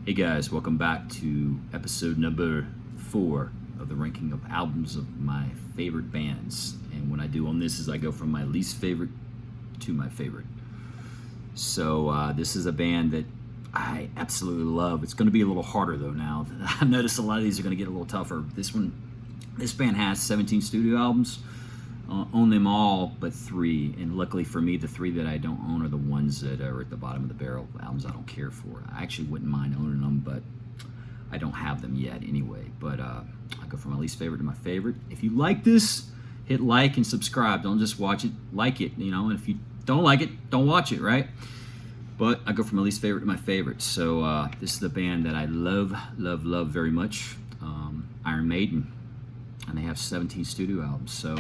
Hey guys, welcome back to episode number 4 of the ranking of albums of my favorite bands. And what I do on this is I go from my least favorite to my favorite. So this is a band that I absolutely love. It's going to be a little harder though now. I noticed a lot of these are going to get a little tougher. This band has 17 studio albums. Own them all but 3, and luckily for me, the 3 that I don't own are the ones that are at the bottom of the barrel, albums I don't care for. I actually wouldn't mind owning them, but I don't have them yet anyway. But I go from my least favorite to my favorite. If you like this, hit like and subscribe. Don't just watch it, like it, and if you don't like it, don't watch it, right? But I go from my least favorite to my favorite. So this is the band that I love very much, Iron Maiden, and they have 17 studio albums. So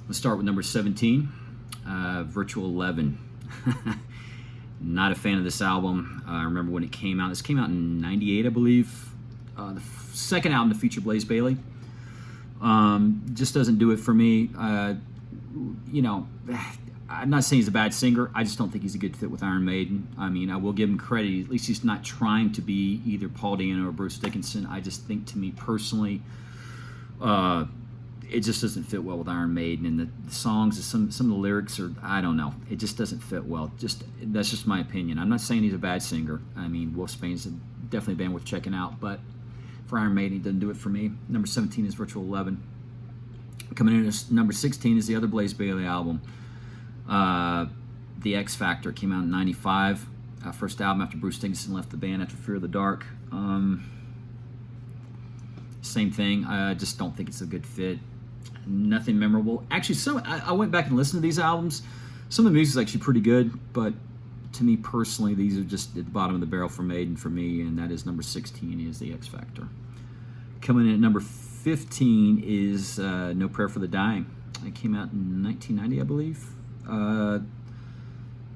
let's start with number 17, Virtual 11. Not a fan of this album. I remember when it came out. This came out in 98, I believe. The second album to feature Blaze Bayley. Just doesn't do it for me. I'm not saying he's a bad singer. I just don't think he's a good fit with Iron Maiden. I mean, I will give him credit. At least he's not trying to be either Paul Dano or Bruce Dickinson. I just think, to me personally, it just doesn't fit well with Iron Maiden, and the songs, some of the lyrics are, I don't know, it just doesn't fit well. That's just my opinion. I'm not saying he's a bad singer. I mean, Wolfsbane's definitely a band worth checking out, but for Iron Maiden, it doesn't do it for me. Number 17 is Virtual 11. Coming in at number 16 is the other Blaze Bayley album, The X Factor. Came out in 95. First album after Bruce Dickinson left the band after Fear of the Dark. Same thing. I just don't think it's a good fit. Nothing memorable. Actually, I went back and listened to these albums. Some of the music's actually pretty good, but to me personally, these are just at the bottom of the barrel for Maiden for me, and that is number 16 is The X Factor. Coming in at number 15 is No Prayer for the Dying. It came out in 1990, I believe.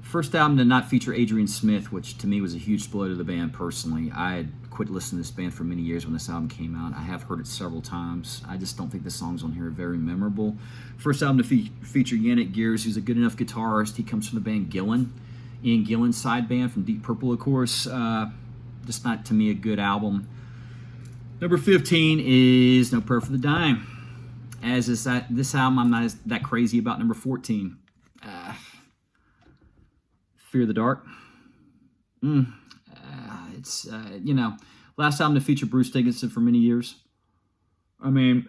First album to not feature Adrian Smith, which to me was a huge blow to the band personally. I had quit listening to this band for many years when this album came out. I have heard it several times. I just don't think the songs on here are very memorable. First album to feature Yannick Gears, who's a good enough guitarist. He comes from the band Gillan, Ian Gillan's side band from Deep Purple, of course. Just not, to me, a good album. Number 15 is No Prayer for the Dying. As is this album, I'm not that crazy about number 14. Fear of the Dark. It's last album to feature Bruce Dickinson for many years. I mean,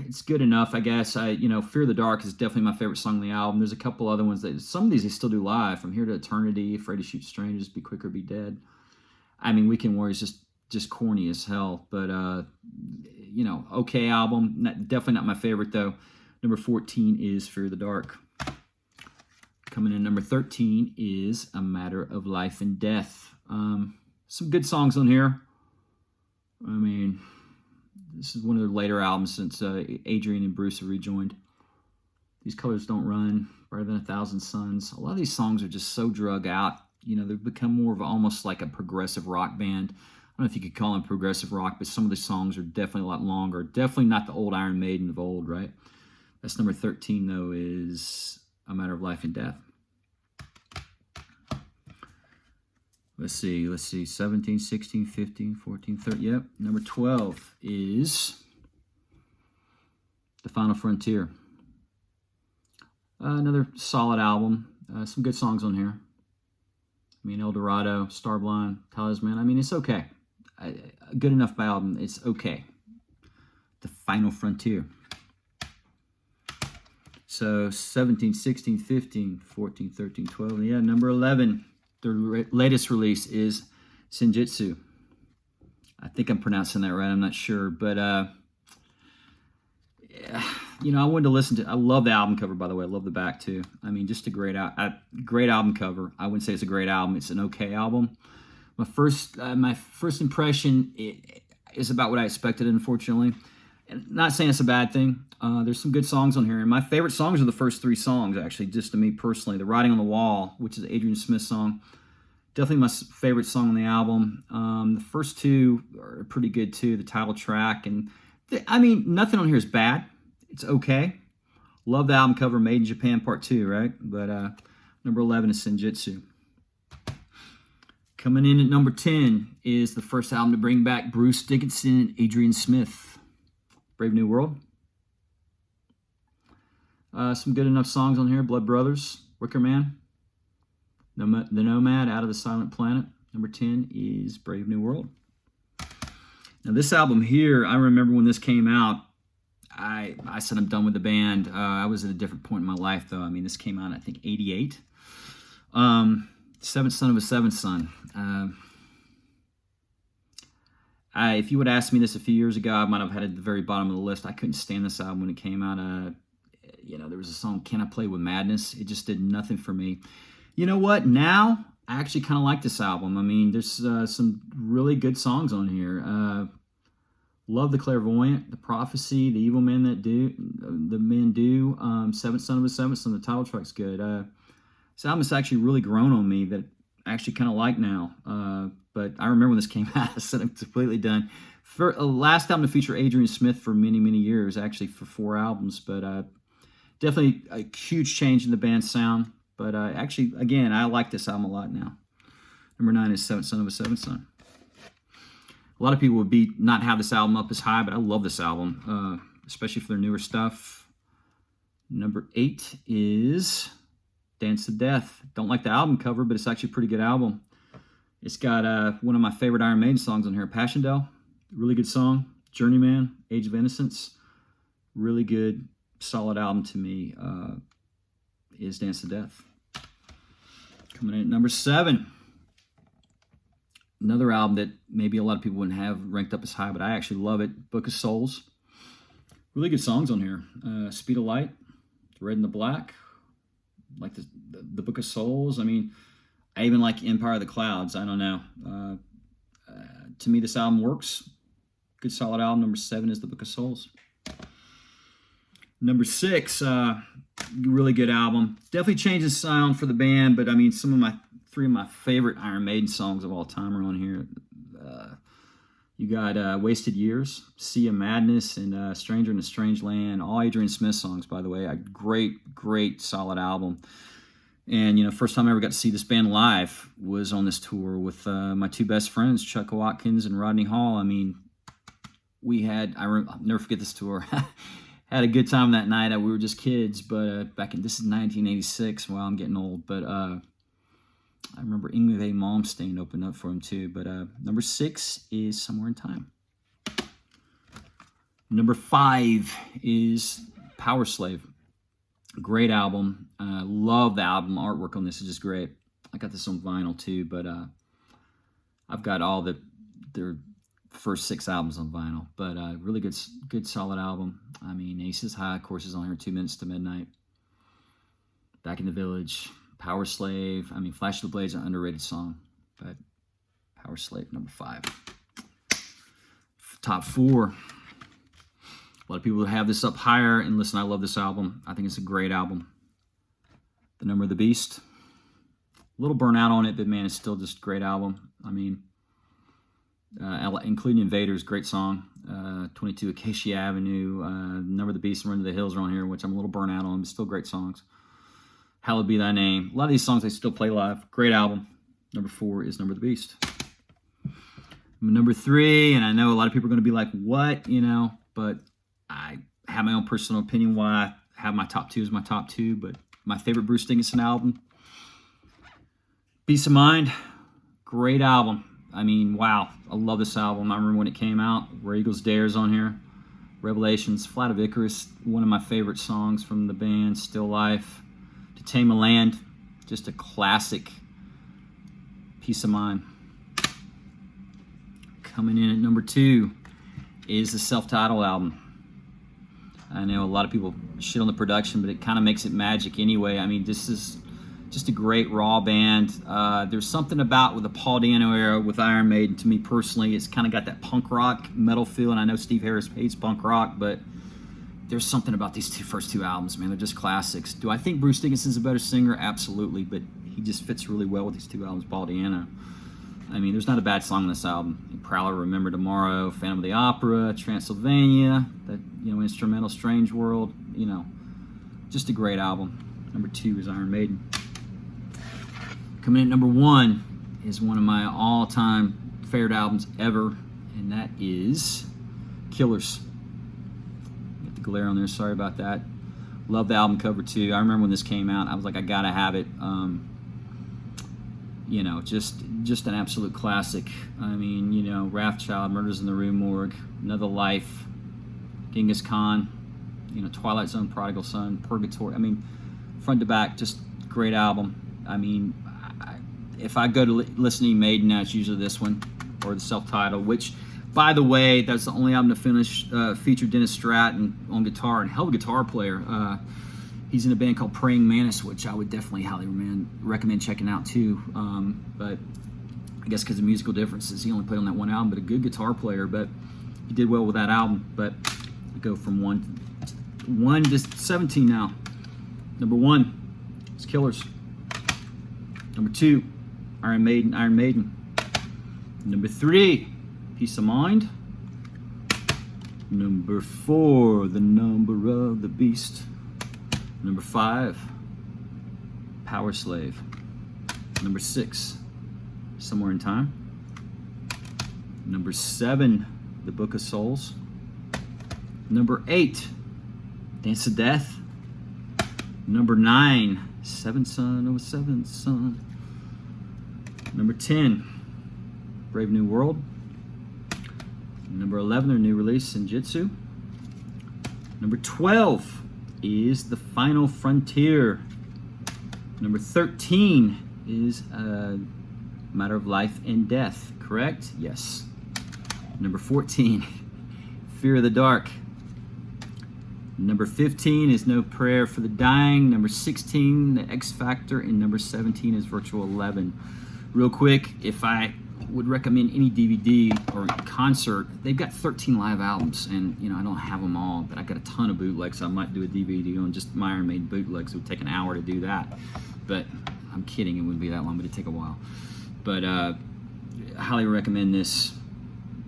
it's good enough, I guess. Fear of the Dark is definitely my favorite song on the album. There's a couple other ones that some of these they still do live. From Here to Eternity, Afraid to Shoot Strangers, Be Quick or Be Dead. I mean, Weekend Warriors just corny as hell, but okay album. Definitely not my favorite though. Number 14 is Fear of the Dark. Coming in number 13 is A Matter of Life and Death. Some good songs on here. I mean, this is one of their later albums since Adrian and Bruce have rejoined. These Colors Don't Run, Brighter Than a Thousand Suns. A lot of these songs are just so drug out. They've become more of almost like a progressive rock band. I don't know if you could call them progressive rock, but some of the songs are definitely a lot longer. Definitely not the old Iron Maiden of old, right? That's number 13, though, is A Matter of Life and Death. Let's see, 17, 16, 15, 14, 13, yep. Number 12 is The Final Frontier. Another solid album. Some good songs on here. I mean, El Dorado, Starblind, Talisman. I mean, it's okay. Good enough album. It's okay. The Final Frontier. So 17, 16, 15, 14, 13, 12. Yeah, number 11. Their latest release is Senjutsu. I think I'm pronouncing that right. I'm not sure. But, I wanted to listen to. I love the album cover, by the way. I love the back, too. I mean, just a great album cover. I wouldn't say it's a great album. It's an okay album. My first impression is about what I expected, unfortunately. And not saying it's a bad thing. There's some good songs on here. And my favorite songs are the first 3 songs, actually, just to me personally. The Writing on the Wall, which is an Adrian Smith song. Definitely my favorite song on the album. The first 2 are pretty good, too. The title track. And, nothing on here is bad. It's okay. Love the album cover, Made in Japan Part 2, right? But number 11 is Senjutsu. Coming in at number 10 is the first album to bring back Bruce Dickinson and Adrian Smith. Brave New World. Some good enough songs on here. Blood Brothers, Wicker Man, The Nomad, Out of the Silent Planet. Number 10 is Brave New World. Now this album here, I remember when this came out, I said I'm done with the band. I was at a different point in my life, though. I mean, this came out, I think, 88. Seventh Son of a Seventh Son. If you would ask me this a few years ago, I might have had it at the very bottom of the list. I couldn't stand this album when it came out. There was a song, Can I Play With Madness? It just did nothing for me. You know what? Now, I actually kind of like this album. I mean, there's some really good songs on here. Love The Clairvoyant, The Prophecy, The Evil Men That Do, The Men Do, Seventh Son of a Seventh Son. The title track's good. This album has actually really grown on me that I actually kind of like now. But I remember when this came out, I said I'm completely done. For last album to feature Adrian Smith for many, many years, actually for 4 albums. But definitely a huge change in the band's sound. But actually, again, I like this album a lot now. Number 9 is Seventh Son of a Seventh Son. A lot of people would not have this album up as high, but I love this album, especially for their newer stuff. Number 8 is Dance to Death. Don't like the album cover, but it's actually a pretty good album. It's got one of my favorite Iron Maiden songs on here, Passchendaele. Really good song. Journeyman, Age of Innocence. Really good, solid album to me is Dance to Death. Coming in at number 7. Another album that maybe a lot of people wouldn't have ranked up as high, but I actually love it. Book of Souls. Really good songs on here. Speed of Light, The Red and the Black. Like the Book of Souls. I mean, I even like Empire of the Clouds. I don't know. To me, this album works. Good, solid album. Number 7 is The Book of Souls. Number 6, really good album. Definitely changed the sound for the band, but I mean, 3 of my favorite Iron Maiden songs of all time are on here. You got Wasted Years, Sea of Madness, and Stranger in a Strange Land. All Adrian Smith songs, by the way. A great, solid album. And, first time I ever got to see this band live was on this tour with my 2 best friends, Chuck Watkins and Rodney Hall. I mean, I'll never forget this tour. Had a good time that night. We were just kids, but this is 1986. Well, I'm getting old, but I remember Yngwie Malmsteen opened up for him too. But number 6 is Somewhere in Time. Number 5 is Power Slave. Great album. Love the album artwork on this is just great. I got this on vinyl too, but I've got all their first 6 albums on vinyl. But really good solid album. I mean, Aces High, of course, is on here. 2 Minutes to Midnight. Back in the Village. Power Slave. I mean, Flash of the Blades is an underrated song, but Power Slave, number 5. Top 4. A lot of people have this up higher, and listen, I love this album. I think it's a great album. The Number of the Beast. A little burnout on it, but man, it's still just a great album. I mean, including Invaders, great song. 22 Acacia Avenue, Number of the Beast and Run to the Hills are on here, which I'm a little burnt out on, but still great songs. Hallowed Be Thy Name. A lot of these songs I still play live. Great album. Number 4 is Number of the Beast. Number 3, and I know a lot of people are going to be like, what? But I have my own personal opinion why I have my top 2 as my top 2, but my favorite Bruce Dickinson album, Peace of Mind. Great album. I mean, wow. I love this album. I remember when it came out. Where Eagles Dare's on here. Revelations. Flight of Icarus. One of my favorite songs from the band. Still Life. To Tame a Land. Just a classic. Peace of Mind. Coming in at number 2 is the self-titled album. I know a lot of people shit on the production, but it kind of makes it magic anyway. I mean, this is just a great raw band. There's something about with the Paul Dano era with Iron Maiden, to me personally, it's kind of got that punk rock metal feel, and I know Steve Harris hates punk rock, but there's something about these first 2 albums, man. They're just classics. Do I think Bruce Dickinson's a better singer? Absolutely, but he just fits really well with these 2 albums, Paul Dano. I mean, there's not a bad song on this album. Prowler, Remember Tomorrow, Phantom of the Opera, Transylvania, that instrumental Strange World, just a great album. Number 2 is Iron Maiden. Coming in at number 1 is one of my all-time favorite albums ever, and that is Killers. Get the glare on there, sorry about that. Love the album cover too. I remember when this came out, I was like, I gotta have it. You know, just an absolute classic. I mean, you know, Wrathchild, Murders in the Rue Morgue, Another Life, Genghis Khan, you know, Twilight Zone, Prodigal Son, Purgatory. I mean, front to back, just great album. I mean, if I go to listen to Maiden now, it's usually this one or the self-titled, which, by the way, that's the only album to finish feature Dennis Stratton on guitar, and hell of a guitar player. He's in a band called Praying Mantis, which I would definitely highly recommend checking out too. But I guess because of musical differences, he only played on that one album, but a good guitar player. But he did well with that album. But I go from one to 17 now. Number 1 is Killers. Number 2, Iron Maiden. Number 3, Peace of Mind. Number 4, The Number of the Beast. Number 5, Power Slave. Number 6, Somewhere in Time. Number 7, The Book of Souls. Number 8, Dance to Death. Number 9, Seventh Son of a Seventh Son. Number 10, Brave New World. Number 11, their new release, Senjutsu. Number 12 is The Final Frontier. Number 13 is a Matter of Life and Death, correct? Yes. Number 14, Fear of the Dark. Number 15 is No Prayer for the Dying. Number 16, The X Factor. And number 17 is Virtual 11. Real quick, if I would recommend any DVD or concert, they've got 13 live albums, and you know I don't have them all, but I got a ton of bootlegs. So I might do a DVD on just my Iron Maiden bootlegs. It would take an hour to do that, but I'm kidding, it wouldn't be that long, but it'd take a while. But I highly recommend this,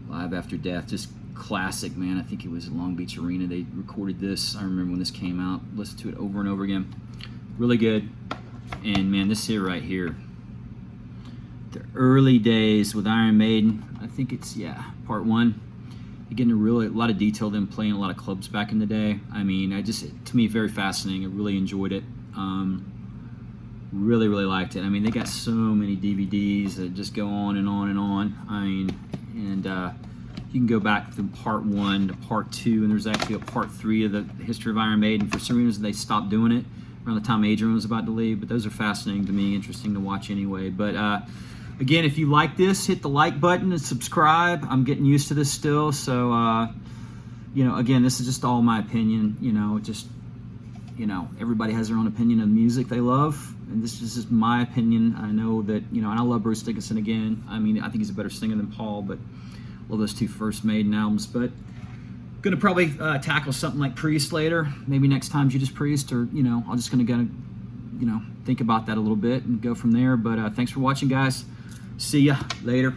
Live After Death. Just classic, man. I think it was at Long Beach Arena they recorded this. I remember when this came out, listened to it over and over again. Really good. And man, this here right here, the early days with Iron Maiden, I think it's, part 1. Again, a lot of detail, them playing a lot of clubs back in the day. I mean, to me, very fascinating. I really enjoyed it. Really, really liked it. I mean, they got so many DVDs that just go on and on and on. I mean, and you can go back from part 1 to part 2, and there's actually a part 3 of the history of Iron Maiden. For some reason, they stopped doing it around the time Adrian was about to leave, but those are fascinating to me, interesting to watch anyway. But again, if you like this, hit the like button and subscribe. I'm getting used to this still, so you know, again, this is just all my opinion. You know, everybody has their own opinion of music they love, and this is just my opinion. I know that, you know, and I love Bruce Dickinson again. I mean, I think he's a better singer than Paul, but I love those 2 first Maiden albums. But gonna probably tackle something like Priest later, maybe next time Judas Priest, or you know, I'm just gonna you know, think about that a little bit and go from there. But thanks for watching, guys. See ya later.